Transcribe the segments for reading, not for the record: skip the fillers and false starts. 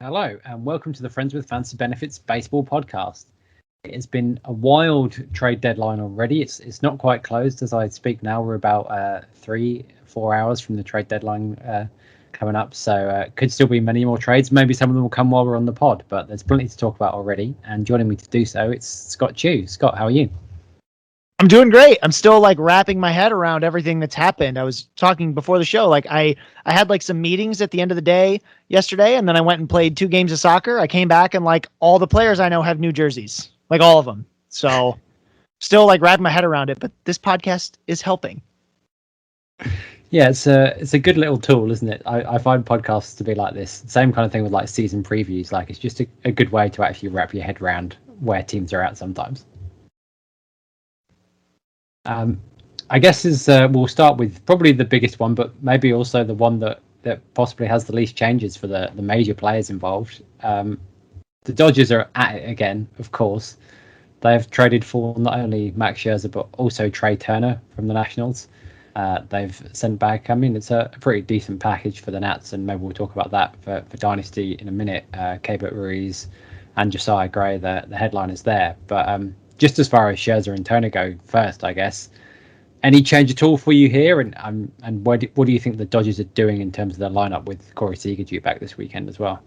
Hello, and welcome to the Friends with Fantasy Benefits Baseball podcast. It has been a wild trade deadline already. It's not quite closed as I speak now. We're about 3-4 hours from the trade deadline coming up, so could still be many more trades. Maybe some of them will come while we're on the pod, but there's plenty to talk about already. And joining me to do so, it's Scott Chu. Scott, how are you? I'm doing great. I'm still wrapping my head around everything that's happened. I was talking before the show, I had some meetings at the end of the day yesterday, and then I went and played 2 games of soccer. I came back and all the players I know have new jerseys, all of them. So still wrapping my head around it, but this podcast is helping. Yeah, it's a good little tool, isn't it? I find podcasts to be like this. Same kind of thing with season previews. It's just a good way to actually wrap your head around where teams are at sometimes. I guess we'll start with probably the biggest one, but maybe also the one that possibly has the least changes for the major players involved. The Dodgers are at it again, of course. They've traded for not only Max Scherzer, but also Trey Turner from the Nationals. They've sent back, it's a pretty decent package for the Nats, and maybe we'll talk about that for Dynasty in a minute. Keibert Ruiz and Josiah Gray, the headline is there. But just as far as Scherzer and Turner go first, I guess, any change at all for you here? And what do you think the Dodgers are doing in terms of their lineup with Corey Seager due back this weekend as well?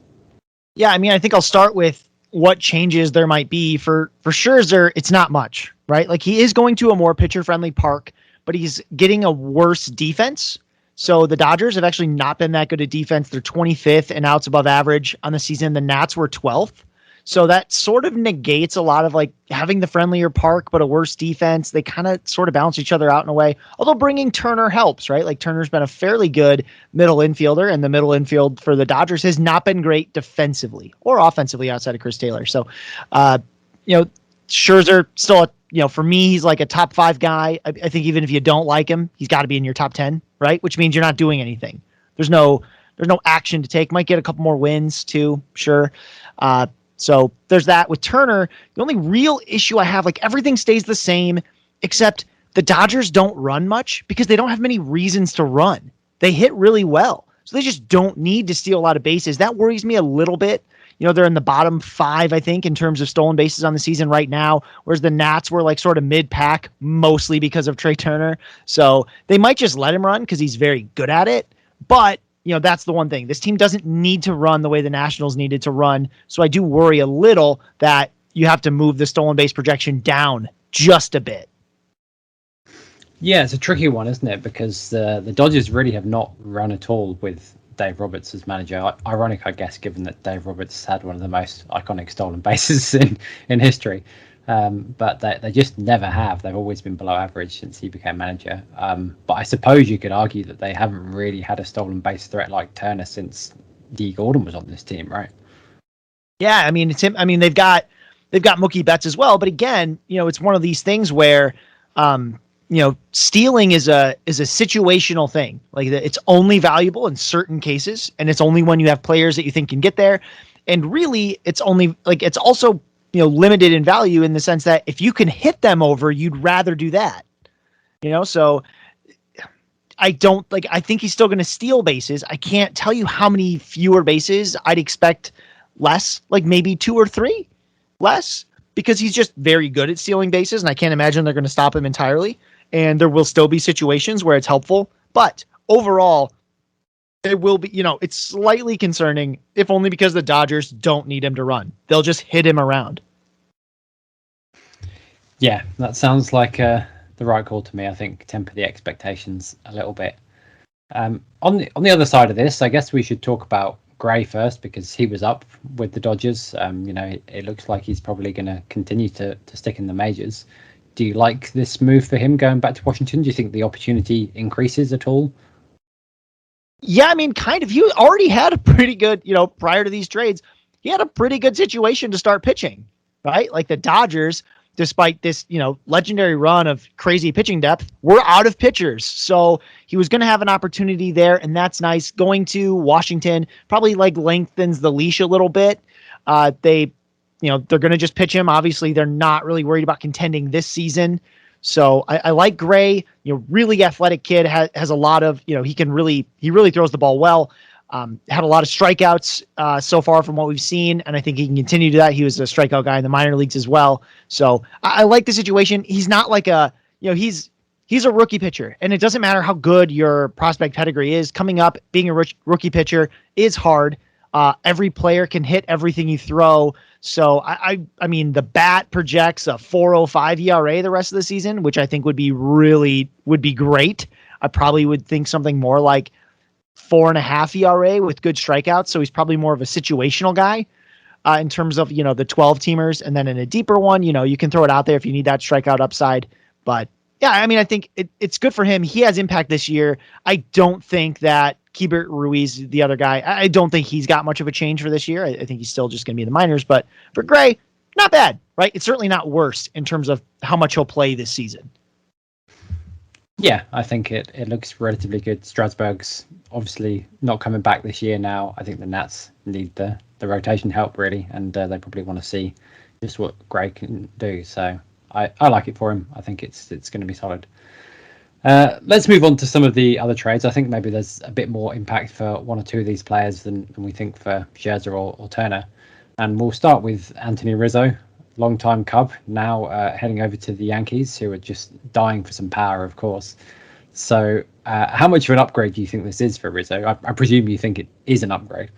Yeah, I think I'll start with what changes there might be. For Scherzer, it's not much, right? He is going to a more pitcher-friendly park, but he's getting a worse defense. So the Dodgers have actually not been that good at defense. They're 25th in outs above average on the season. The Nats were 12th. So that sort of negates a lot of having the friendlier park, but a worse defense. They kind of sort of balance each other out in a way. Although bringing Turner helps, right? Turner's been a fairly good middle infielder, and the middle infield for the Dodgers has not been great defensively or offensively outside of Chris Taylor. So, Scherzer still, for me, he's a top 5 guy. I think even if you don't like him, he's got to be in your top 10, right? Which means you're not doing anything. There's no action to take. Might get a couple more wins too, sure. So there's that. With Turner, the only real issue I have, everything stays the same, except the Dodgers don't run much because they don't have many reasons to run. They hit really well, so they just don't need to steal a lot of bases. That worries me a little bit. They're in the bottom 5, I think, in terms of stolen bases on the season right now, whereas the Nats were sort of mid-pack, mostly because of Trey Turner. So they might just let him run because he's very good at it, but that's the one thing. This team doesn't need to run the way the Nationals needed to run. So I do worry a little that you have to move the stolen base projection down just a bit. Yeah, it's a tricky one, isn't it? Because the Dodgers really have not run at all with Dave Roberts as manager. Ironic, I guess, given that Dave Roberts had one of the most iconic stolen bases in history. But they just never have. They've always been below average since he became manager. But I suppose you could argue that they haven't really had a stolen base threat like Turner since Dee Gordon was on this team, right? Yeah, it's him. They've got Mookie Betts as well. But again, it's one of these things where, stealing is a situational thing. It's only valuable in certain cases, and it's only when you have players that you think can get there. And really, it's only it's also limited in value in the sense that if you can hit them over, you'd rather do that, so I don't I think he's still going to steal bases. I can't tell you how many fewer bases. I'd expect less, maybe 2 or 3 less, because he's just very good at stealing bases. And I can't imagine they're going to stop him entirely. And there will still be situations where it's helpful, but overall, it will be, it's slightly concerning, if only because the Dodgers don't need him to run. They'll just hit him around. Yeah, that sounds like the right call to me. I think temper the expectations a little bit. On the other side of this, I guess we should talk about Gray first, because he was up with the Dodgers. It looks like he's probably going to continue to stick in the majors. Do you like this move for him going back to Washington? Do you think the opportunity increases at all? Yeah, kind of. He already had a pretty good, prior to these trades, he had a pretty good situation to start pitching, right? The Dodgers, despite this, legendary run of crazy pitching depth, were out of pitchers. So he was going to have an opportunity there, and that's nice. Going to Washington probably lengthens the leash a little bit. They're going to just pitch him. Obviously, they're not really worried about contending this season. So I like Gray, really athletic kid, has a lot of, he really throws the ball well. Had a lot of strikeouts so far from what we've seen, and I think he can continue to do that. He was a strikeout guy in the minor leagues as well. So I like the situation. He's not like he's a rookie pitcher, and it doesn't matter how good your prospect pedigree is. Coming up, being a rookie pitcher is hard. Every player can hit everything you throw. So I mean, the bat projects a 4.05 ERA the rest of the season, which I think would be great. I probably would think something more like 4.5 ERA with good strikeouts. So he's probably more of a situational guy in terms of, the 12 teamers. And then in a deeper one, you can throw it out there if you need that strikeout upside. But yeah, I mean, I think it's good for him. He has impact this year. I don't think that Keibert Ruiz, the other guy, I don't think he's got much of a change for this year. I think he's still just going to be in the minors. But for Gray, not bad, right? It's certainly not worse in terms of how much he'll play this season. Yeah, I think it looks relatively good. Strasburg's obviously not coming back this year now. I think the Nats need the rotation help, really, and they probably want to see just what Gray can do. So I like it for him. I think it's going to be solid. Let's move on to some of the other trades. I think maybe there's a bit more impact for one or two of these players than we think for Scherzer or Turner. And we'll start with Anthony Rizzo, longtime Cub, now heading over to the Yankees, who are just dying for some power, of course. So how much of an upgrade do you think this is for Rizzo? I presume you think it is an upgrade.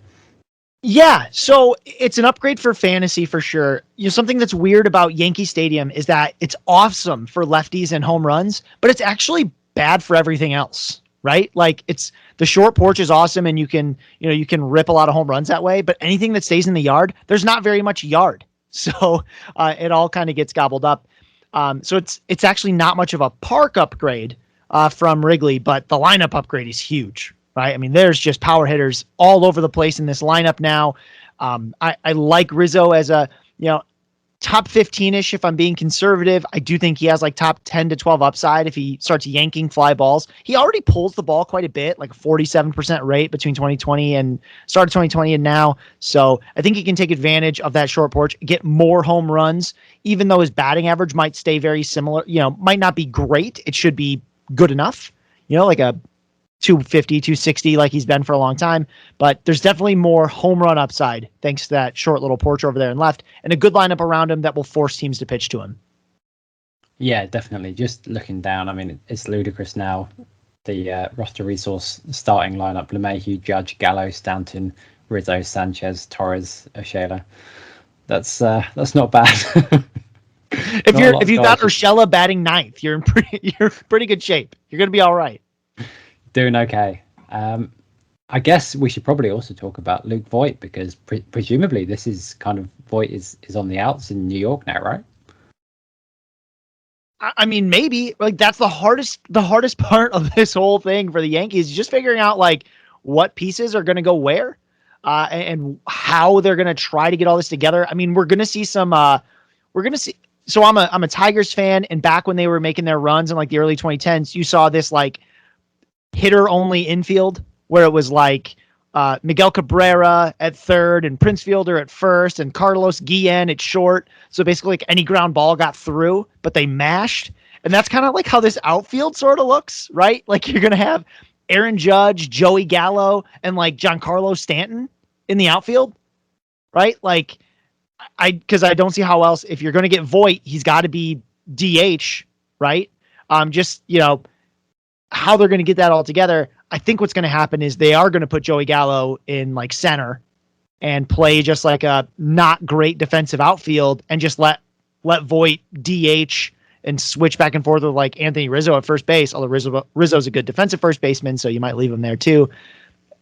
Yeah, so it's an upgrade for fantasy for sure. Something that's weird about Yankee Stadium is that it's awesome for lefties and home runs, but it's actually bad for everything else, right? Like it's the short porch is awesome, and you can rip a lot of home runs that way. But anything that stays in the yard, there's not very much yard, so it all kind of gets gobbled up. So it's actually not much of a park upgrade from Wrigley, but the lineup upgrade is huge. Right. I mean, there's just power hitters all over the place in this lineup now. I like Rizzo as a, top 15-ish if I'm being conservative. I do think he has like top 10 to 12 upside if he starts yanking fly balls. He already pulls the ball quite a bit, like a 47% rate between 2020 and start of 2020 and now. So I think he can take advantage of that short porch, get more home runs, even though his batting average might stay very similar, might not be great. It should be good enough, like a 250, 260 like he's been for a long time. But there's definitely more home run upside thanks to that short little porch over there and left, and a good lineup around him that will force teams to pitch to him. Yeah, definitely. Just looking down, I mean, it's ludicrous now. The roster resource starting lineup: LeMahieu, Judge, Gallo, Stanton, Rizzo, Sanchez, Torres, Urshela. That's not bad. If you've got Urshela batting ninth, you're in pretty good shape. You're going to be all right. Doing okay. I guess we should probably also talk about Luke Voit, because presumably this is kind of Voit is on the outs in New York now, right? I mean, maybe like that's the hardest part of this whole thing for the Yankees, just figuring out like what pieces are going to go where, and how they're going to try to get all this together. I mean, we're going to see some. So I'm a Tigers fan, and back when they were making their runs in like the early 2010s, you saw this like hitter only infield where it was like Miguel Cabrera at third and Prince Fielder at first and Carlos Guillen at short. So basically like any ground ball got through, but they mashed. And that's kind of like how this outfield sort of looks, right? Like you're going to have Aaron Judge, Joey Gallo, and like Giancarlo Stanton in the outfield, right? Like because I don't see how else, if you're going to get Voit, he's got to be DH, right? How they're going to get that all together. I think what's going to happen is they are going to put Joey Gallo in like center and play just like a not great defensive outfield and just let Voit DH and switch back and forth with like Anthony Rizzo at first base. Although Rizzo's a good defensive first baseman, so you might leave him there too.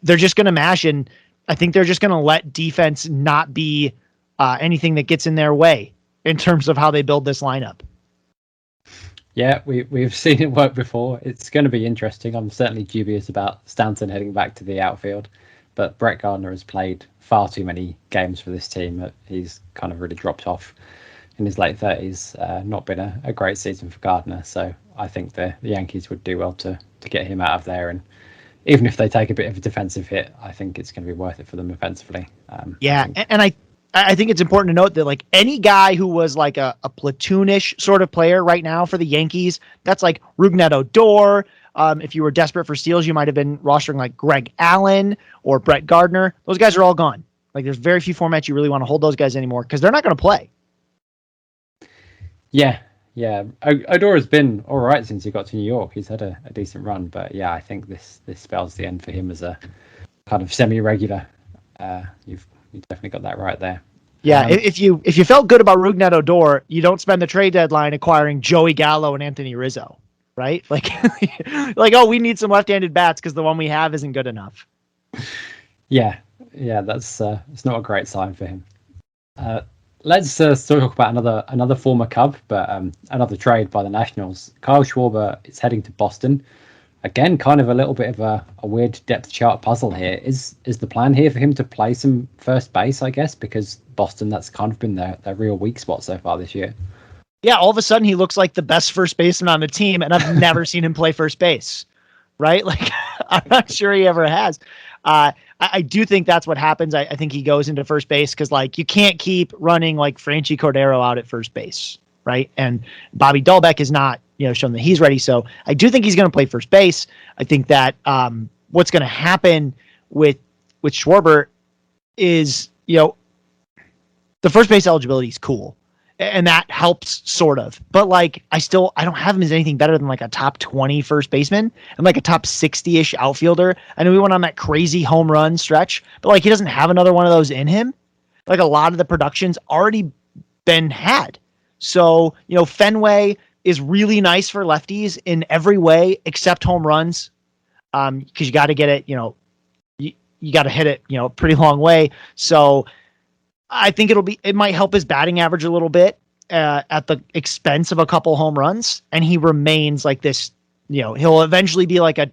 They're just going to mash, and I think they're just going to let defense not be anything that gets in their way in terms of how they build this lineup. Yeah, we've seen it work before. It's going to be interesting. I'm certainly dubious about Stanton heading back to the outfield, but Brett Gardner has played far too many games for this team. He's kind of really dropped off in his late 30s. Not been a great season for Gardner, so I think the Yankees would do well to get him out of there. And even if they take a bit of a defensive hit, I think it's going to be worth it for them offensively. I think it's important to note that like any guy who was like a platoonish sort of player right now for the Yankees, that's like Rougned Odor, If you were desperate for steals, you might have been rostering like Greg Allen or Brett Gardner. Those guys are all gone. Like there's very few formats you really want to hold those guys anymore because they're not going to play. Yeah. Odora's been all right since he got to New York. He's had a decent run, but yeah, I think this spells the end for him as a kind of semi-regular. You've definitely got that right there. Yeah, if you felt good about Rougned Odor, you don't spend the trade deadline acquiring Joey Gallo and Anthony Rizzo, right? Like, oh, we need some left-handed bats because the one we have isn't good enough. Yeah, that's it's not a great sign for him. Let's still talk about another former Cub, but another trade by the Nationals. Kyle Schwaber is heading to Boston. Again, kind of a little bit of a weird depth chart puzzle here. Is the plan here for him to play some first base, I guess, because Boston, that's kind of been their real weak spot so far this year. Yeah, all of a sudden he looks like the best first baseman on the team, and I've never seen him play first base, right? Like, I'm not sure he ever has. I do think that's what happens. I think he goes into first base because, like, you can't keep running like Franchi Cordero out at first base, right? And Bobby Dahlbeck is not, shown that he's ready. So I do think he's going to play first base. I think that what's going to happen with Schwarber is, the first base eligibility is cool. And that helps sort of, but like, I don't have him as anything better than like a top 20 first baseman and like a top 60-ish outfielder. I know we went on that crazy home run stretch, but like, he doesn't have another one of those in him. Like a lot of the production's already been had. So, Fenway is really nice for lefties in every way except home runs. Cause you got to get it, you got to hit it, a pretty long way. So I think it might help his batting average a little bit at the expense of a couple home runs. And he remains like this, he'll eventually be like a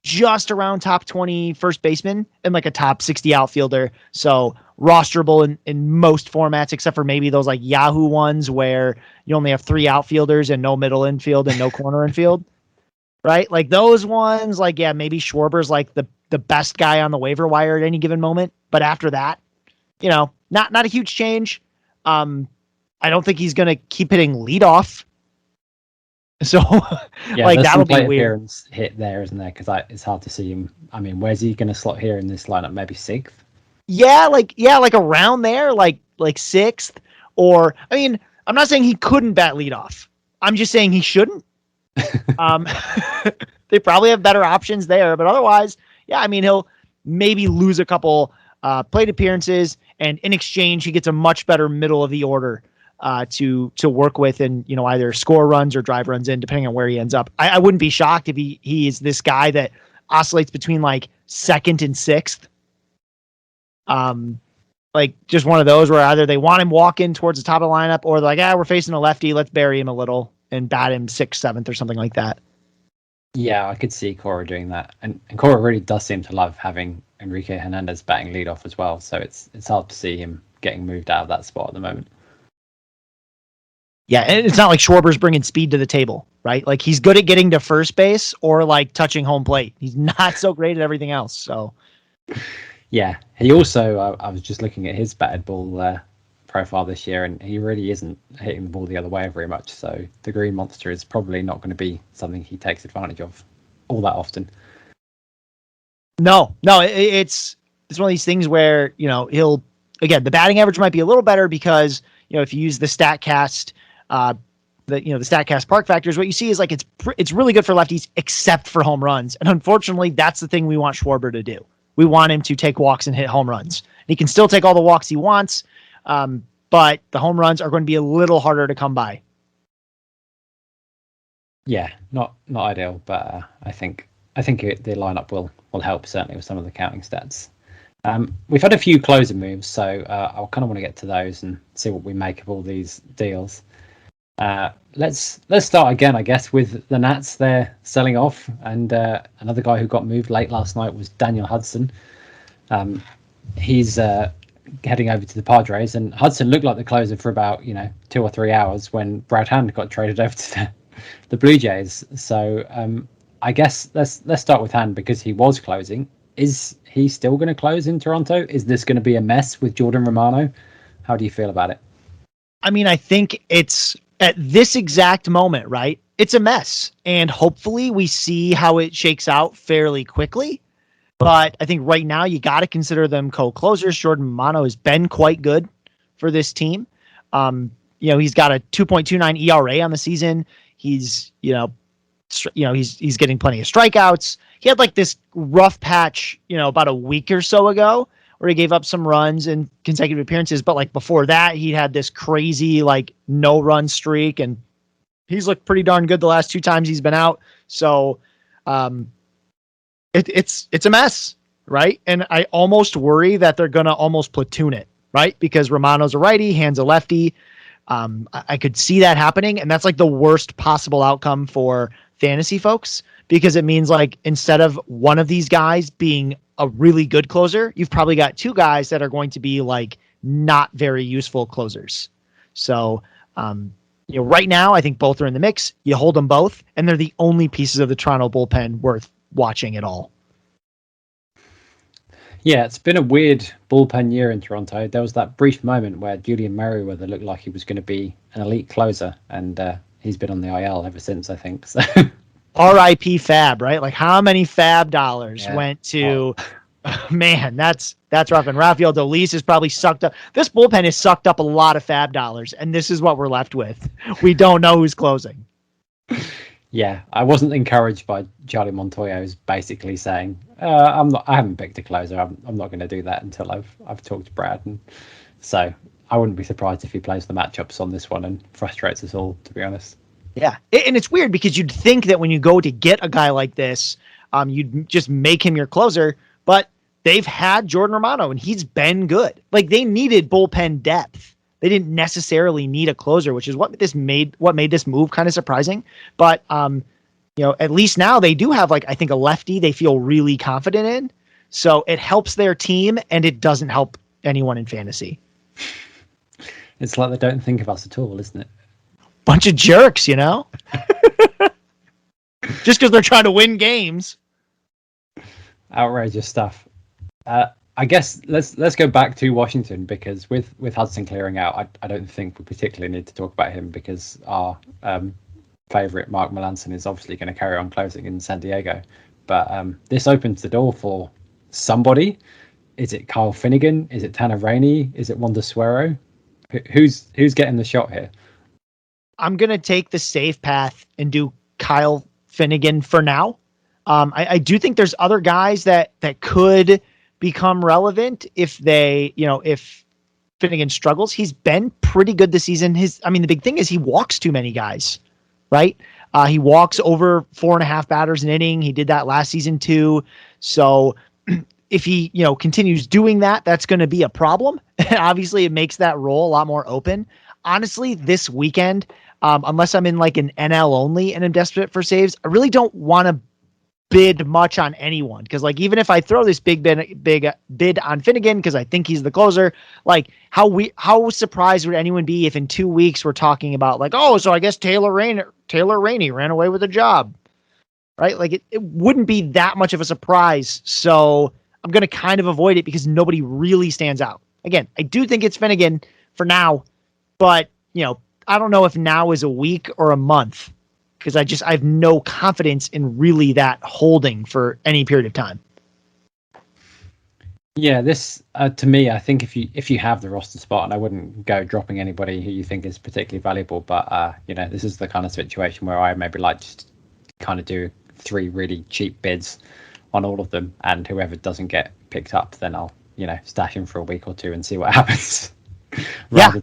just around top 20 first baseman and like a top 60 outfielder. So rosterable in most formats, except for maybe those like Yahoo ones where you only have 3 outfielders and no middle infield and no corner infield, right? Like those ones, like, yeah, maybe Schwarber's like the best guy on the waiver wire at any given moment. But after that, not a huge change. I don't think he's going to keep hitting leadoff. So, yeah, like that'll be weird. Hit there, isn't there? Because it's hard to see him. I mean, where's he going to slot here in this lineup? Maybe 6th. Yeah, like around there, like 6th. Or I mean, I'm not saying he couldn't bat leadoff. I'm just saying he shouldn't. They probably have better options there, but otherwise, yeah, I mean, he'll maybe lose a couple plate appearances, and in exchange, he gets a much better middle of the order to work with, and either score runs or drive runs in, depending on where he ends up. I wouldn't be shocked if he is this guy that oscillates between like 2nd and 6th. Like just one of those where either they want him walking towards the top of the lineup, or they're like, we're facing a lefty, let's bury him a little and bat him 6th, 7th, or something like that. Yeah, I could see Cora doing that, and Cora really does seem to love having Enrique Hernandez batting leadoff as well. So it's hard to see him getting moved out of that spot at the moment. Yeah, and it's not like Schwarber's bringing speed to the table, right? Like he's good at getting to first base or like touching home plate. He's not so great at everything else. So, yeah, he also I was just looking at his batted ball profile this year, and he really isn't hitting the ball the other way very much. So the Green Monster is probably not going to be something he takes advantage of all that often. No, it's one of these things where he'll, again, the batting average might be a little better because if you use the Statcast. The Statcast Park factors, what you see is like it's really good for lefties except for home runs, and unfortunately that's the thing we want Schwarber to do. We want him to take walks and hit home runs. He can still take all the walks he wants, but the home runs are going to be a little harder to come by. Yeah, not ideal, but I think the lineup will help, certainly with some of the counting stats. We've had a few closer moves, so I kind of want to get to those and see what we make of all these deals. Let's start again, I guess, with the Nats. They're selling off, and another guy who got moved late last night was Daniel Hudson. He's heading over to the Padres, and Hudson looked like the closer for about 2 or 3 hours when Brad Hand got traded over to the Blue Jays. So I guess let's start with Hand because he was closing. Is he still going to close in Toronto? Is this going to be a mess with Jordan Romano? How do you feel about it? I mean, I think it's at this exact moment, right? it's a mess, and hopefully we see how it shakes out fairly quickly. But I think right now you got to consider them co-closers. Jordan Romano has been quite good for this team. He's got a 2.29 ERA on the season. He's he's getting plenty of strikeouts. He had like this rough patch, about a week or so ago where he gave up some runs in consecutive appearances. But like before that, he had this crazy like no run streak, and he's looked pretty darn good the last 2 times he's been out. So it's a mess, right? And I almost worry that they're going to almost platoon it, right? Because Romano's a righty, Hand's a lefty. I could see that happening, and that's like the worst possible outcome for fantasy folks, because it means like instead of one of these guys being a really good closer, you've probably got 2 guys that are going to be like not very useful closers. So, right now, I think both are in the mix. You hold them both, and they're the only pieces of the Toronto bullpen worth watching at all. Yeah, it's been a weird bullpen year in Toronto. There was that brief moment where Julian Merriweather looked like he was going to be an elite closer, and he's been on the IL ever since, I think. So. R.I.P. Fab, right? Like how many Fab dollars went to... Oh. Man, that's rough. And Rafael Dolis is probably sucked up. This bullpen has sucked up a lot of Fab dollars, and this is what we're left with. We don't know who's closing. Yeah, I wasn't encouraged by Charlie Montoyo's basically saying, I haven't picked a closer. I'm not going to do that until I've talked to Brad. And so I wouldn't be surprised if he plays the matchups on this one and frustrates us all, to be honest. Yeah, and it's weird because you'd think that when you go to get a guy like this, you'd just make him your closer, but they've had Jordan Romano, and he's been good. Like they needed bullpen depth. They didn't necessarily need a closer, which is what made this move kind of surprising. But at least now they do have I think a lefty they feel really confident in. So it helps their team, and it doesn't help anyone in fantasy. It's like they don't think of us at all, isn't it? Bunch of jerks, Just because they're trying to win games. Outrageous stuff. I guess let's go back to Washington, because with Hudson clearing out, I don't think we particularly need to talk about him, because our favorite Mark Melanson is obviously going to carry on closing in San Diego. But this opens the door for somebody. Is it Kyle Finnegan? Is it Tanner Rainey? Is it Wander Suero? Who's getting the shot here? I'm going to take the safe path and do Kyle Finnegan for now. I do think there's other guys that could become relevant if if Finnegan struggles. He's been pretty good this season. The big thing is he walks too many guys, right? He walks over 4.5 batters an inning. He did that last season too. So if he, continues doing that, that's going to be a problem. Obviously it makes that role a lot more open. Honestly, this weekend, unless I'm in like an NL only and I'm desperate for saves, I really don't want to bid much on anyone, because even if I throw this big bid on Finnegan because I think he's the closer, how surprised would anyone be if in 2 weeks we're talking about so I guess Taylor Rainey ran away with a job, right? It wouldn't be that much of a surprise. So I'm going to kind of avoid it because nobody really stands out. Again, I do think it's Finnegan for now, but I don't know if now is a week or a month, because I have no confidence in really that holding for any period of time. Yeah, this to me, I think if you have the roster spot, and I wouldn't go dropping anybody who you think is particularly valuable, but this is the kind of situation where I maybe just kind of do 3 really cheap bids on all of them, and whoever doesn't get picked up, then I'll stash him for a week or 2 and see what happens. rather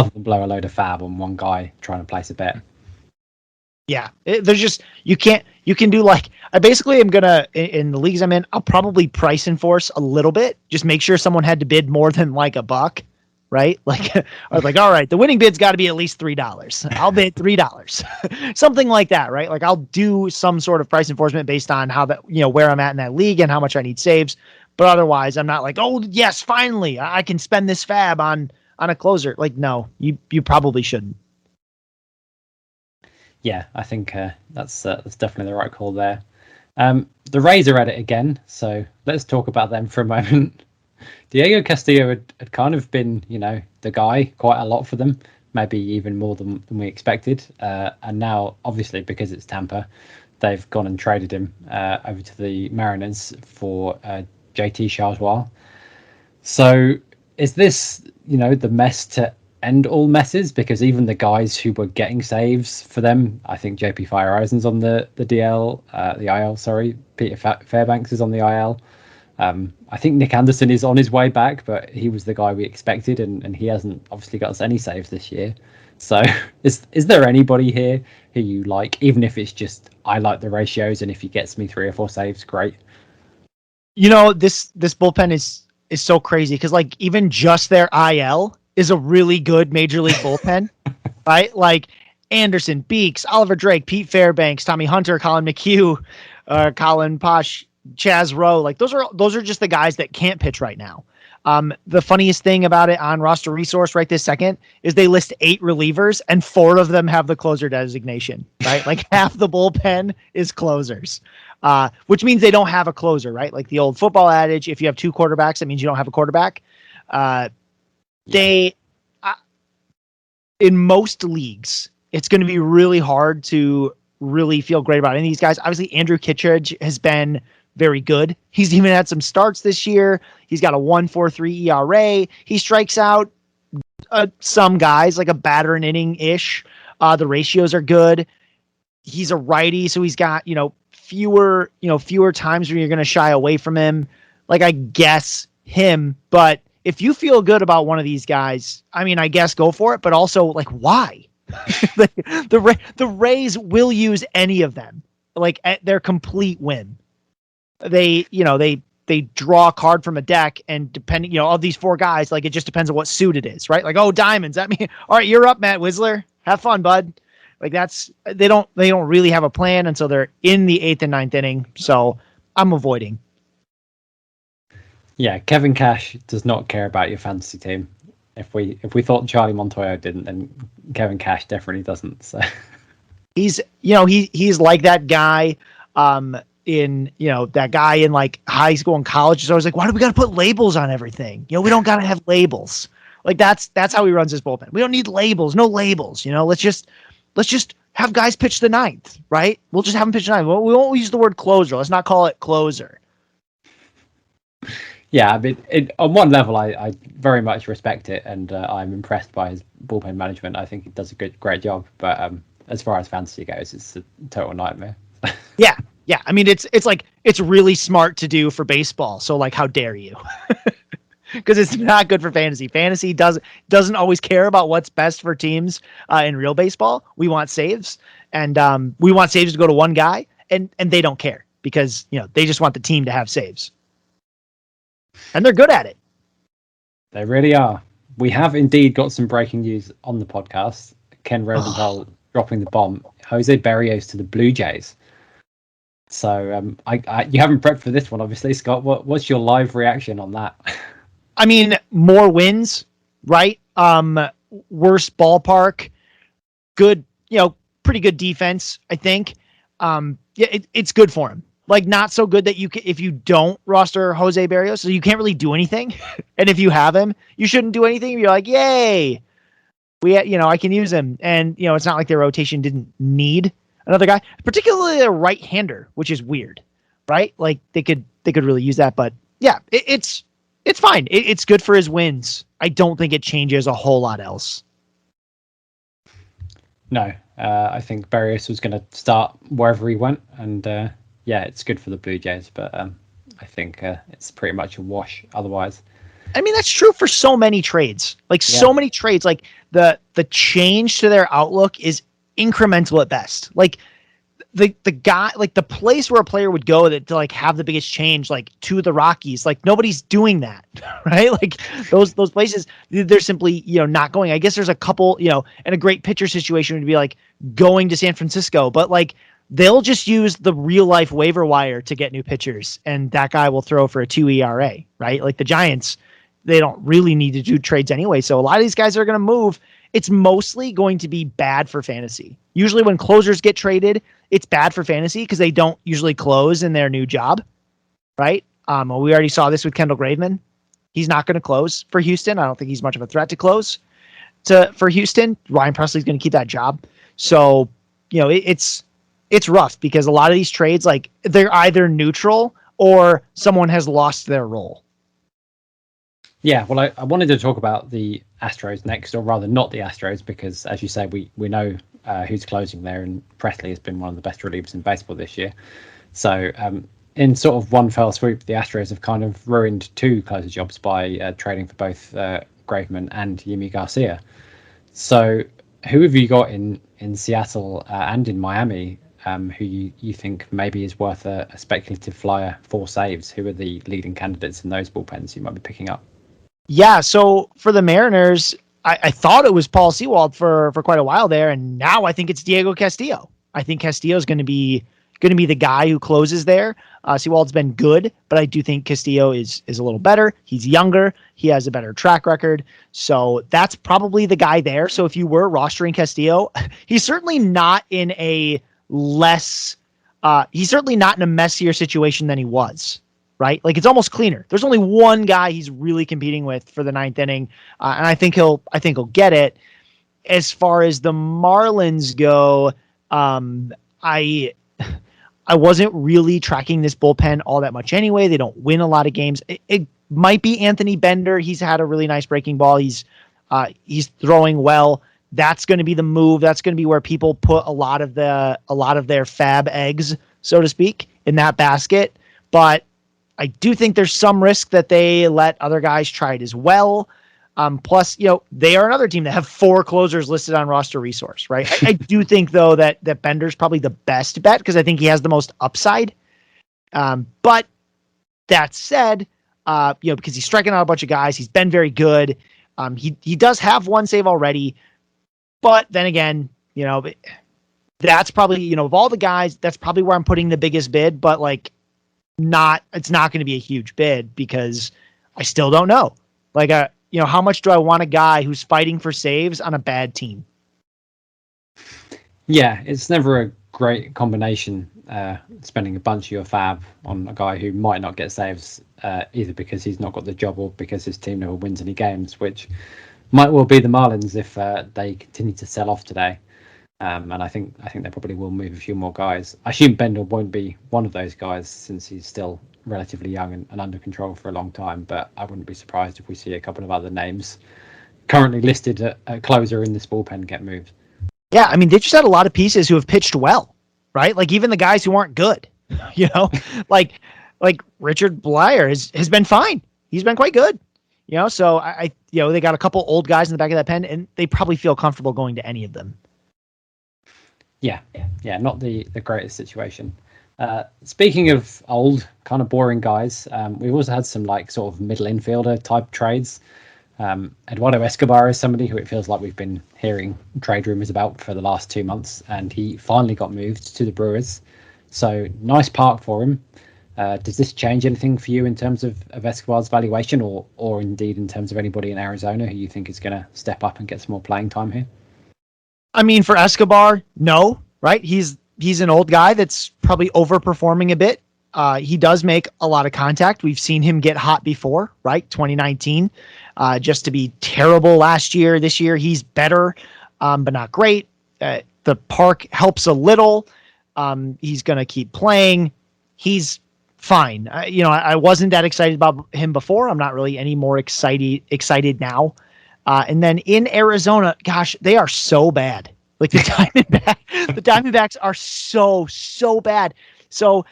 than blow a load of fab on one guy trying to place a bet. Yeah, there's just you can do I basically am gonna, in the leagues I'm in, I'll probably price enforce a little bit, just make sure someone had to bid more than $1, right? I was all right, the winning bid's got to be at least $3. I'll bid $3, something like that, right? I'll do some sort of price enforcement based on how that where I'm at in that league and how much I need saves. But otherwise, I'm not oh yes, finally I can spend this fab on a closer. No, you probably shouldn't. Yeah, I think that's definitely the right call there. The Rays are at it again, so let's talk about them for a moment. Diego Castillo had kind of been, the guy quite a lot for them. maybe even more than we expected. And now, obviously, because it's Tampa, they've gone and traded him over to the Mariners for JT Chargois. So is this, the mess to end all messes? Because even the guys who were getting saves for them, I think JP Fireeisen's on the IL, sorry. Peter Fairbanks is on the IL. I think Nick Anderson is on his way back, but he was the guy we expected, and he hasn't obviously got us any saves this year. So is there anybody here who you like, even if it's just I like the ratios, and if he gets me 3 or 4 saves, great. This bullpen is so crazy because like even just their IL is a really good major league bullpen, right? Like Anderson, Beeks, Oliver Drake, Pete Fairbanks, Tommy Hunter, Colin McHugh, Colin Posh, Chaz Rowe. Like those are just the guys that can't pitch right now. The funniest thing about it on Roster Resource right this second is they list 8 relievers and 4 of them have the closer designation, right? Like half the bullpen is closers, which means they don't have a closer, right? Like the old football adage, if you have 2 quarterbacks, that means you don't have a quarterback. In most leagues, it's going to be really hard to really feel great about any of these guys. Obviously, Andrew Kittredge has been very good. He's even had some starts this year. He's got a 1.43 ERA. He strikes out some guys, like a batter an inning-ish. The ratios are good. He's a righty, so he's got, fewer times where you're going to shy away from him. Like, I guess him, but if you feel good about one of these guys, I mean, I guess go for it, but also, like, why? The Rays will use any of them, like, at their complete whim. They draw a card from a deck, and depending, of these 4 guys, like, it just depends on what suit it is, right? Like, oh, diamonds. That mean, all right, you're up, Matt Whistler. Have fun, bud. Like, they don't really have a plan until they're in the 8th and 9th inning. So I'm avoiding. Yeah, Kevin Cash does not care about your fantasy team. If we thought Charlie Montoyo didn't, then Kevin Cash definitely doesn't. So he's like that guy that guy in like high school and college is always like, why do we got to put labels on everything? We don't got to have labels. Like that's how he runs his bullpen. We don't need labels, no labels. Let's just have guys pitch the 9th, right? We'll just have them pitch the 9th. We won't use the word closer. Let's not call it closer. Yeah, I mean, on one level, I very much respect it, and I'm impressed by his bullpen management. I think he does a great job. But as far as fantasy goes, it's a total nightmare. Yeah. I mean, it's really smart to do for baseball. So, like, how dare you? Because it's not good for fantasy. Fantasy doesn't always care about what's best for teams in real baseball. We want saves, and we want saves to go to one guy, and they don't care because they just want the team to have saves. And they're good at it. They really are. We have indeed got some breaking news on the podcast. Ken Rosenthal dropping the bomb. Jose Berrios to the Blue Jays. So you haven't prepped for this one, obviously, Scott. What's your live reaction on that? I mean, more wins, right? Worse ballpark. Good, pretty good defense, I think. It's good for him. Like, not so good that if you don't roster Jose Berrios, so you can't really do anything. And if you have him, you shouldn't do anything. You're like, yay, I can use him. And, it's not like their rotation didn't need another guy, particularly a right-hander, which is weird, right? Like they could really use that, but yeah, it's fine. It's good for his wins. I don't think it changes a whole lot else. No, I think Berrios was going to start wherever he went, and yeah, it's good for the Blue Jays, but I think it's pretty much a wash otherwise. I mean, that's true for so many trades. So many trades, like the change to their outlook is incremental at best. Like the guy, like the place where a player would go to like have the biggest change, like to the Rockies, like nobody's doing that, right? Like those places, they're simply, not going. I guess there's a couple, and a great pitcher situation would be like going to San Francisco, but like they'll just use the real life waiver wire to get new pitchers, and that guy will throw for a 2 ERA, right? Like the Giants, they don't really need to do trades anyway. So a lot of these guys are going to move. It's mostly going to be bad for fantasy. Usually when closers get traded, it's bad for fantasy because they don't usually close in their new job, right? Well, we already saw this with Kendall Graveman. He's not going to close for Houston. I don't think he's much of a threat to close. for Houston. Ryan Presley's going to keep that job. So, it's rough because a lot of these trades, like, they're either neutral or someone has lost their role. Yeah, well, I wanted to talk about the Astros next, or rather not the Astros, because as you say, we know who's closing there, and Presley has been one of the best relievers in baseball this year. So in sort of one fell swoop, the Astros have kind of ruined two closer jobs by trading for both Graveman and Yimi Garcia. So who have you got in Seattle and in Miami who you think maybe is worth a speculative flyer for saves? Who are the leading candidates in those bullpens you might be picking up? Yeah, so for the Mariners, I thought it was Paul Sewald for quite a while there, and now I think it's Diego Castillo. I think Castillo is going to be the guy who closes there. Sewald's been good, but I do think Castillo is a little better. He's younger. He has a better track record. So that's probably the guy there. So if you were rostering Castillo, he's certainly not in a messier situation than he was. Right? Like, it's almost cleaner. There's only one guy he's really competing with for the ninth inning. And I think he'll get it. As far as the Marlins go, I wasn't really tracking this bullpen all that much anyway. They don't win a lot of games. It might be Anthony Bender. He's had a really nice breaking ball. He's throwing well. That's going to be the move. That's going to be where people put a lot of their fab eggs, so to speak, in that basket. But I do think there's some risk that they let other guys try it as well. Plus, they are another team that have 4 closers listed on roster resource, right? I do think, though, that Bender's probably the best bet because I think he has the most upside. But that said, because he's striking out a bunch of guys, he's been very good. He does have 1 save already. But then again, that's probably, of all the guys, that's probably where I'm putting the biggest bid. But, it's not going to be a huge bid because I still don't know. How much do I want a guy who's fighting for saves on a bad team? Yeah, it's never a great combination spending a bunch of your fab on a guy who might not get saves either because he's not got the job or because his team never wins any games, which might well be the Marlins if they continue to sell off today. And I think they probably will move a few more guys. I assume Bender won't be one of those guys since he's still relatively young and under control for a long time. But I wouldn't be surprised if we see a couple of other names currently listed at closer in this bullpen get moved. Yeah, I mean, they just had a lot of pieces who have pitched well, right? Like even the guys who aren't good, like Richard Blyer has been fine. He's been quite good, So they got a couple old guys in the back of that pen, and they probably feel comfortable going to any of them. Yeah, not the greatest situation. Speaking of old, kind of boring guys, we've also had some sort of middle infielder type trades. Eduardo Escobar is somebody who it feels like we've been hearing trade rumors about for the last 2 months, and he finally got moved to the Brewers. So nice park for him. Does this change anything for you in terms of Escobar's valuation, or indeed in terms of anybody in Arizona who you think is going to step up and get some more playing time here? I mean, for Escobar, no, right? He's an old guy that's probably overperforming a bit. He does make a lot of contact. We've seen him get hot before, right? 2019, just to be terrible last year. This year, he's better, but not great. The park helps a little. He's going to keep playing. He's fine. I wasn't that excited about him before. I'm not really any more excited now. And then in Arizona, gosh, they are so bad. Like the Diamondbacks are so bad. So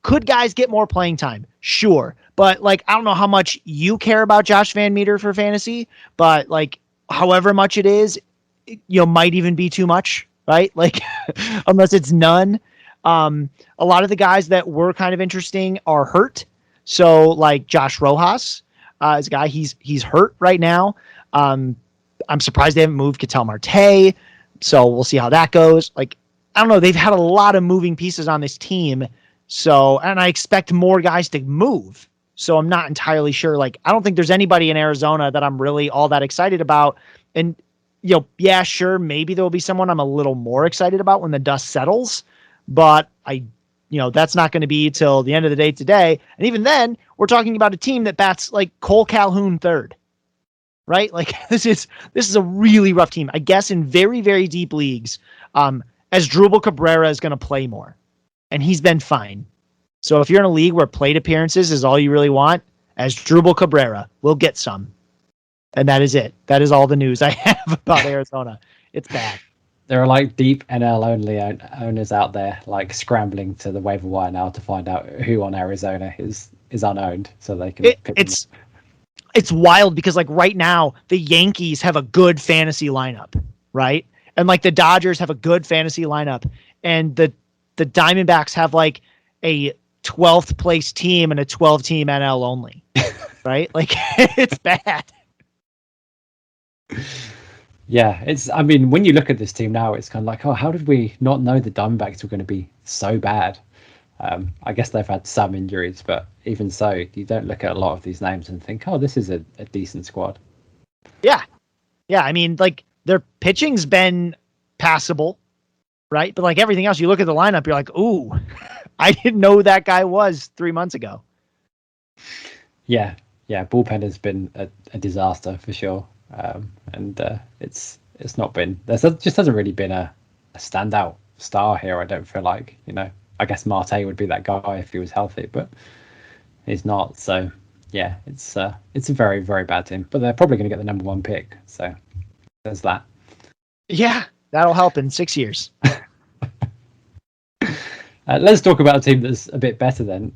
could guys get more playing time? Sure. But I don't know how much you care about Josh Van Meter for fantasy, but however much it is, might even be too much, right? Unless it's none. A lot of the guys that were kind of interesting are hurt. So Josh Rojas is a guy, he's hurt right now. I'm surprised they haven't moved Ketel Marte, so we'll see how that goes. I don't know. They've had a lot of moving pieces on this team, and I expect more guys to move. So I'm not entirely sure. I don't think there's anybody in Arizona that I'm really all that excited about. And yeah, sure, maybe there will be someone I'm a little more excited about when the dust settles, but that's not going to be till the end of the day today. And even then, we're talking about a team that bats Cole Calhoun third. right? Like this is a really rough team. I guess in very, very deep leagues, Asdrubal Cabrera is going to play more, and he's been fine. So if you're in a league where plate appearances is all you really want, Asdrubal Cabrera will get some. And that is it. That is all the news I have about Arizona. It's bad. There are like deep NL only owners out there, like scrambling to the waiver wire now to find out who on Arizona is unowned, so they can. It's wild because like right now the Yankees have a good fantasy lineup, right? And like the Dodgers have a good fantasy lineup, and the Diamondbacks have like a 12th place team and a 12-team NL only, right? Like it's bad. Yeah, I mean, when you look at this team now, it's kind of like, oh, how did we not know the Diamondbacks were going to be so bad? I guess they've had some injuries, but even so, you don't look at a lot of these names and think, oh, this is a decent squad. Yeah. Yeah, I mean, like, their pitching's been passable, right? But like everything else, you look at the lineup, you're like, ooh, I didn't know who that guy was 3 months ago. Yeah, bullpen has been a disaster for sure. And it's not been, there just hasn't really been a standout star here. I don't feel like, I guess Marte would be that guy if he was healthy, but he's not. So yeah, it's a very, very bad team, but they're probably going to get the #1 pick. So there's that. Yeah, that'll help in 6 years. Let's talk about a team that's a bit better then.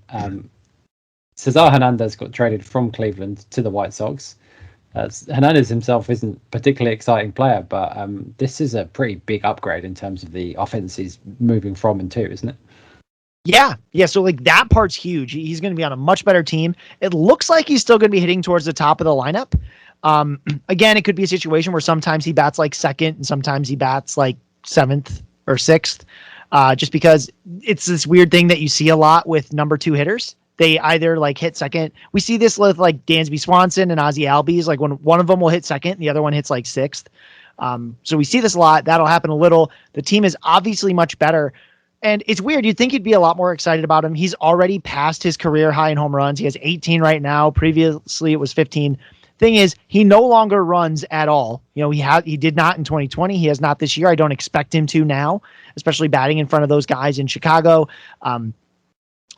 Cesar Hernandez got traded from Cleveland to the White Sox. Hernandez himself isn't a particularly exciting player, but this is a pretty big upgrade in terms of the offense he's moving from and to, isn't it? Yeah. So like that part's huge. He's going to be on a much better team. It looks like he's still going to be hitting towards the top of the lineup. Again, it could be a situation where sometimes he bats like second and sometimes he bats like 7th or 6th, just because it's this weird thing that you see a lot with #2 hitters. They either like hit second. We see this with like Dansby Swanson and Ozzie Albies. Like when one of them will hit second, and the other one hits like 6th. So we see this a lot. That'll happen a little. The team is obviously much better. And it's weird. You'd think you'd be a lot more excited about him. He's already passed his career high in home runs. He has 18 right now. Previously, it was 15. Thing is, he no longer runs at all. He did not in 2020. He has not this year. I don't expect him to now, especially batting in front of those guys in Chicago.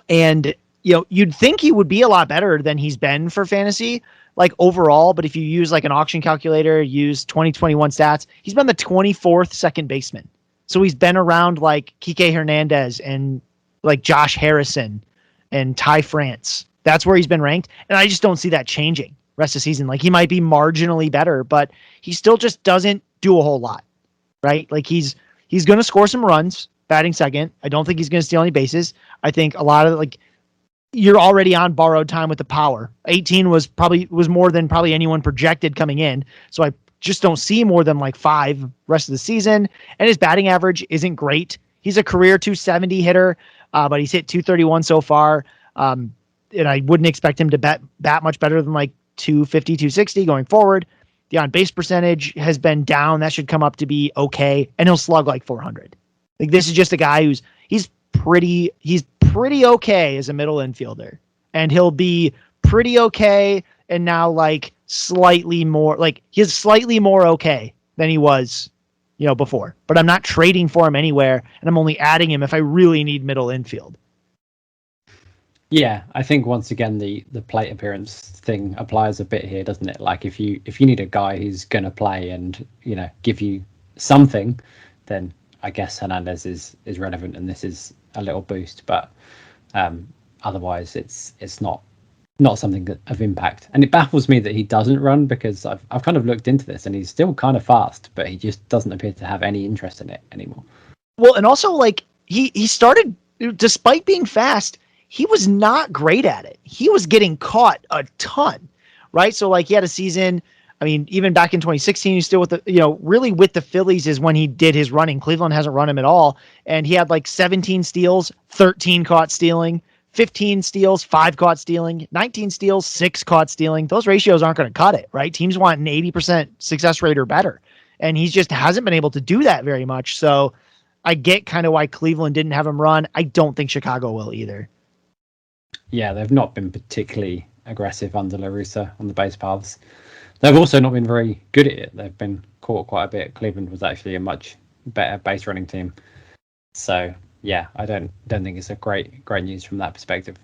And you'd think he would be a lot better than he's been for fantasy, like overall. But if you use like an auction calculator, use 2021 stats, he's been the 24th second baseman. So he's been around like Kike Hernandez and like Josh Harrison and Ty France. That's where he's been ranked. And I just don't see that changing rest of the season. Like he might be marginally better, but he still just doesn't do a whole lot, right? Like he's going to score some runs batting second. I don't think he's going to steal any bases. I think a lot of like, you're already on borrowed time with the power. 18 was more than probably anyone projected coming in. So I just don't see more than like 5 rest of the season. And his batting average isn't great. He's a career 270 hitter, but he's hit 231 so far. And I wouldn't expect him to bat much better than like 250, 260 going forward. The on base percentage has been down. That should come up to be okay. And he'll slug like 400. Like this is just a guy he's pretty okay as a middle infielder, and he'll be pretty okay. And now like slightly more, like he's slightly more okay than he was, before, but I'm not trading for him anywhere. And I'm only adding him if I really need middle infield. Yeah. I think once again, the plate appearance thing applies a bit here, doesn't it? Like if you need a guy who's going to play and, give you something, then I guess Hernandez is relevant, and this is a little boost, but otherwise it's not something of impact. And it baffles me that he doesn't run, because I've kind of looked into this and he's still kind of fast, but he just doesn't appear to have any interest in it anymore. Well, and also like he started, despite being fast, he was not great at it. He was getting caught a ton, right? So like he had a season, I mean, even back in 2016, he's still with the, really with the Phillies is when he did his running. Cleveland hasn't run him at all. And he had like 17 steals, 13 caught stealing, 15 steals, 5 caught stealing, 19 steals, 6 caught stealing. Those ratios aren't going to cut it, right? Teams want an 80% success rate or better. And he just hasn't been able to do that very much. So I get kind of why Cleveland didn't have him run. I don't think Chicago will either. Yeah, they've not been particularly aggressive under La Russa on the base paths. They've also not been very good at it. They've been caught quite a bit. Cleveland was actually a much better base running team. So yeah, I don't think it's a great news from that perspective.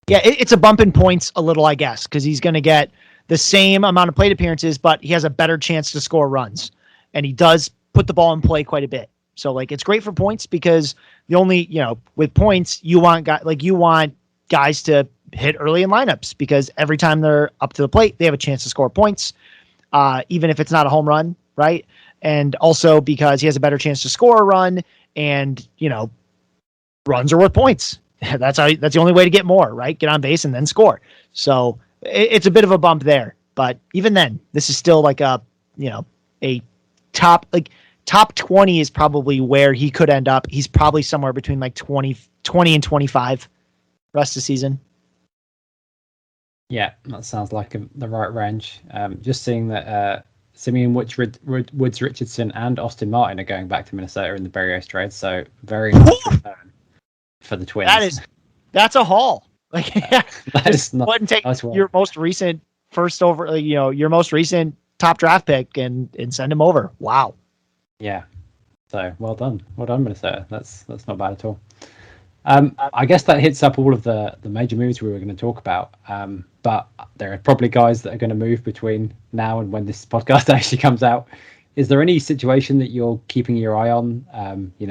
Yeah, it's a bump in points a little, I guess, because he's going to get the same amount of plate appearances, but he has a better chance to score runs, and he does put the ball in play quite a bit. So like it's great for points because the only with points you want guys to hit early in lineups because every time they're up to the plate they have a chance to score points, even if it's not a home run, right? And also because he has a better chance to score a run, and runs are worth points. That's the only way to get more, right? Get on base and then score. So it's a bit of a bump there, but even then, this is still like a top 20 is probably where he could end up. He's probably somewhere between like 20 and 25 rest of the season. Yeah, that sounds like the right range. Just seeing that Simeon Woods Richardson and Austin Martin are going back to Minnesota in the Berrios trade, so very nice return for the Twins. That's a haul. Like that is not. Go ahead and take your most recent your most recent top draft pick and send him over. Wow. Yeah. So well done, Minnesota. That's not bad at all. I guess that hits up all of the major moves we were going to talk about. But there are probably guys that are going to move between now and when this podcast actually comes out. Is there any situation that you're keeping your eye on?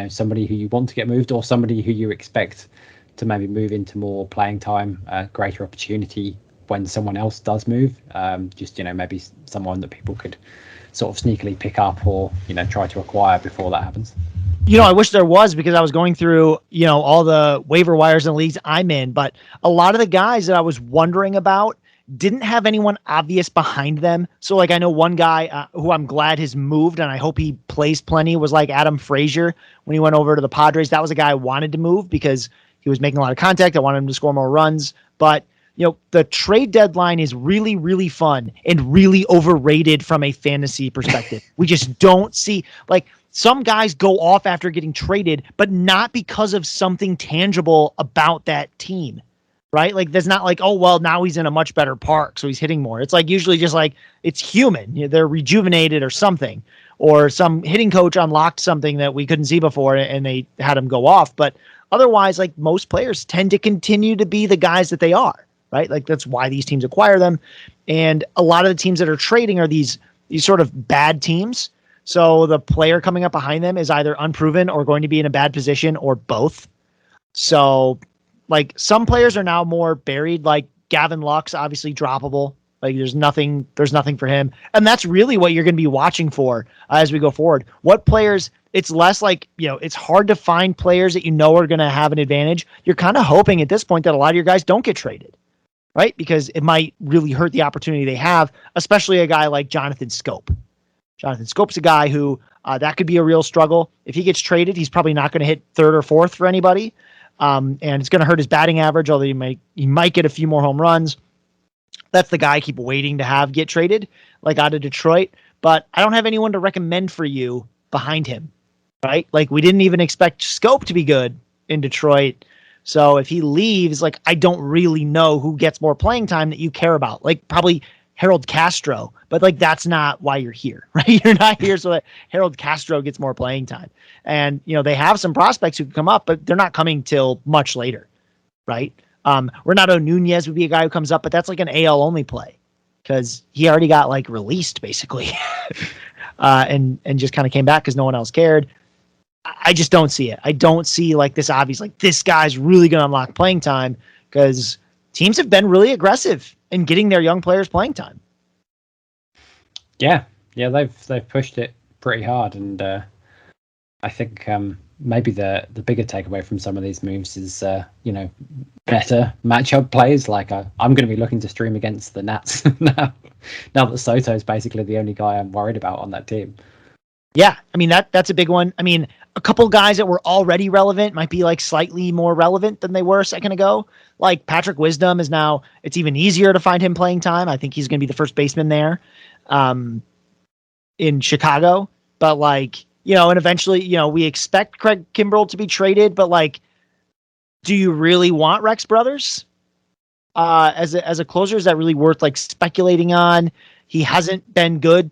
Somebody who you want to get moved, or somebody who you expect to maybe move into more playing time, greater opportunity when someone else does move? Maybe someone that people could sort of sneakily pick up or try to acquire before that happens. I wish there was, because I was going through, all the waiver wires and leagues I'm in, but a lot of the guys that I was wondering about didn't have anyone obvious behind them. So like I know one guy who I'm glad has moved and I hope he plays plenty was like Adam Frazier when he went over to the Padres. That was a guy I wanted to move because he was making a lot of contact. I wanted him to score more runs, but the trade deadline is really, really fun and really overrated from a fantasy perspective. We just don't see, like, some guys go off after getting traded, but not because of something tangible about that team, right? Like, there's not like, oh, well, now he's in a much better park, so he's hitting more. It's like usually just like it's human. They're rejuvenated or something, or some hitting coach unlocked something that we couldn't see before and they had him go off. But otherwise, like, most players tend to continue to be the guys that they are, right? Like, that's why these teams acquire them. And a lot of the teams that are trading are these sort of bad teams. So the player coming up behind them is either unproven or going to be in a bad position or both. So like some players are now more buried, like Gavin Lux, obviously droppable. Like there's nothing for him. And that's really what you're going to be watching for as we go forward. What players, it's less like, it's hard to find players that are going to have an advantage. You're kind of hoping at this point that a lot of your guys don't get traded, right? Because it might really hurt the opportunity they have, especially a guy like Jonathan Scope. Jonathan Scope's a guy who that could be a real struggle. If he gets traded, he's probably not going to hit third or fourth for anybody. And it's going to hurt his batting average, although he might get a few more home runs. That's the guy I keep waiting to have get traded, like out of Detroit. But I don't have anyone to recommend for you behind him, right? Like we didn't even expect Scope to be good in Detroit. So if he leaves, like I don't really know who gets more playing time that you care about. Like probably Harold Castro, but like that's not why you're here, right? You're not here so that Harold Castro gets more playing time. And they have some prospects who can come up, but they're not coming till much later, right? Renato Nunez would be a guy who comes up, but that's like an AL only play because he already got like released basically, and just kind of came back because no one else cared. I just don't see it. I don't see like this obvious, like this guy's really going to unlock playing time because teams have been really aggressive in getting their young players playing time. Yeah, they've pushed it pretty hard, and I think maybe the bigger takeaway from some of these moves is better matchup plays. Like I'm going to be looking to stream against the Nats now that Soto is basically the only guy I'm worried about on that team. Yeah, I mean that's a big one. I mean, a couple guys that were already relevant might be like slightly more relevant than they were a second ago. Like Patrick Wisdom is now, it's even easier to find him playing time. I think he's going to be the first baseman there in Chicago. But like, and eventually, we expect Craig Kimbrell to be traded, but like, do you really want Rex Brothers as a closer? Is that really worth like speculating on? he hasn't been good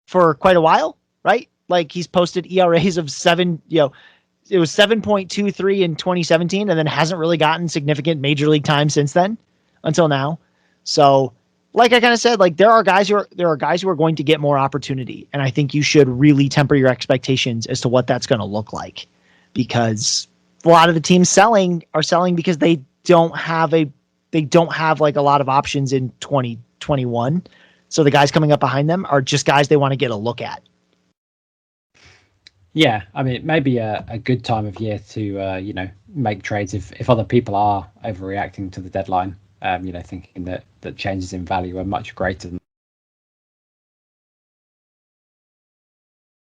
for quite a while, right? Like he's posted ERAs of 7, it was 7.23 in 2017 and then hasn't really gotten significant major league time since then until now. So like I kind of said, like there are guys who are going to get more opportunity. And I think you should really temper your expectations as to what that's going to look like, because a lot of the teams are selling because they don't have like a lot of options in 2021. So the guys coming up behind them are just guys they want to get a look at. Yeah, I mean, it may be a good time of year to, make trades if other people are overreacting to the deadline, thinking that changes in value are much greater than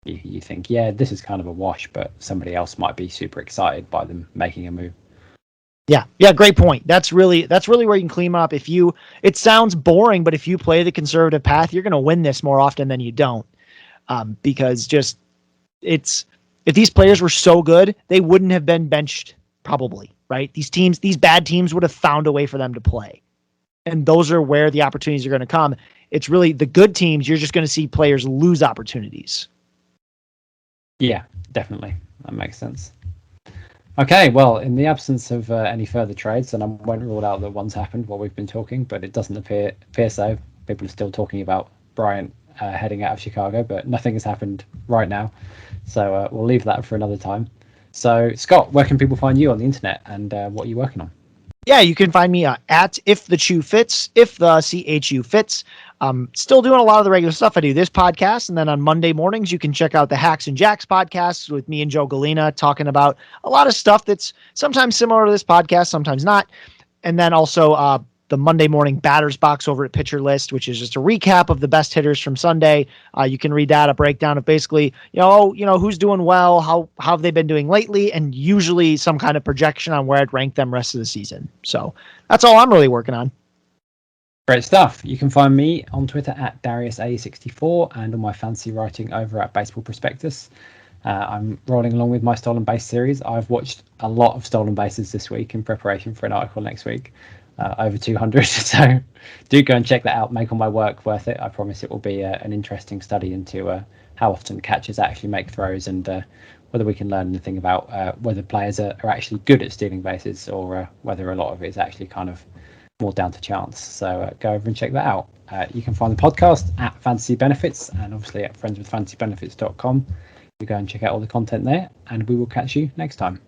you think, yeah, this is kind of a wash, but somebody else might be super excited by them making a move. Yeah, great point. That's really where you can clean up. It sounds boring, but if you play the conservative path, you're going to win this more often than you don't. Because if these players were so good, they wouldn't have been benched probably, right? These bad teams would have found a way for them to play. And those are where the opportunities are going to come. It's really the good teams. You're just going to see players lose opportunities. Yeah, definitely. That makes sense. Okay, well, in the absence of any further trades, and I won't rule out that one's happened while we've been talking, but it doesn't appear so. People are still talking about Bryant heading out of Chicago, but nothing has happened right now. So we'll leave that for another time. So, Scott, where can people find you on the internet, and what are you working on? Yeah, you can find me at If the Chew Fits, If the CHU Fits. Still doing a lot of the regular stuff. I do this podcast, and then on Monday mornings, you can check out the Hacks and Jacks podcast with me and Joe Galena talking about a lot of stuff that's sometimes similar to this podcast, sometimes not. And then also the Monday morning batters box over at Pitcher List, which is just a recap of the best hitters from Sunday. You can read that, a breakdown of basically, who's doing well, how have they been doing lately, and usually some kind of projection on where I'd rank them rest of the season. So that's all I'm really working on. Great stuff. You can find me on Twitter at DariusA64 and on my fancy writing over at Baseball Prospectus. I'm rolling along with my Stolen Base series. I've watched a lot of Stolen Bases this week in preparation for an article next week. Over 200. So do go and check that out. Make all my work worth it. I promise it will be an interesting study into how often catchers actually make throws and whether we can learn anything about whether players are actually good at stealing bases or whether a lot of it is actually kind of more down to chance. So go over and check that out. You can find the podcast at Fantasy Benefits and obviously at friendswithfantasybenefits.com. You go and check out all the content there, and we will catch you next time.